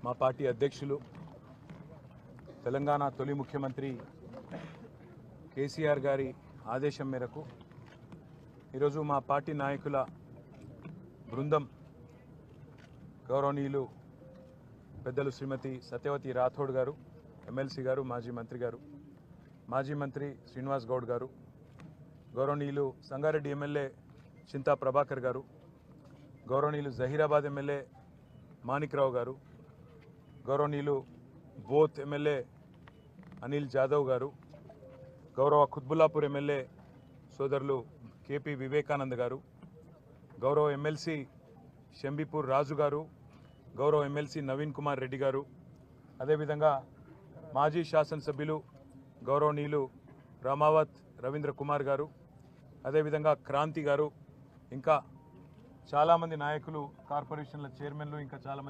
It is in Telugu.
మా పార్టీ అధ్యక్షులు తెలంగాణ తొలి ముఖ్యమంత్రి కేసీఆర్ గారి ఆదేశం మేరకు ఈరోజు మా పార్టీ నాయకుల బృందం గౌరవనీయులు పెద్దలు శ్రీమతి సత్యవతి రాథోడ్ గారు, ఎమ్మెల్సీ గారు, మాజీ మంత్రి శ్రీనివాస్ గౌడ్ గారు, గౌరవనీయులు సంగారెడ్డి ఎమ్మెల్యే చింతా ప్రభాకర్ గారు, గౌరవనీయులు జహీరాబాద్ ఎమ్మెల్యే మాణిక్రావు గారు, గౌరవనీయులు బోత్ ఎమ్మెల్యే అనిల్ జాదవ్ గారు, గౌరవ కుత్బుల్లాపూర్ ఎమ్మెల్యే సోదరులు కేపీ వివేకానంద్ గారు, గౌరవ ఎమ్మెల్సీ షంబీపూర్ రాజు గారు, గౌరవ ఎమ్మెల్సీ నవీన్ కుమార్ రెడ్డి గారు, అదేవిధంగా మాజీ శాసనసభ్యులు గౌరవనీయులు రామావత్ రవీంద్ర కుమార్ గారు, అదేవిధంగా క్రాంతి గారు, ఇంకా చాలామంది నాయకులు, కార్పొరేషన్ల చైర్మన్లు, ఇంకా చాలామంది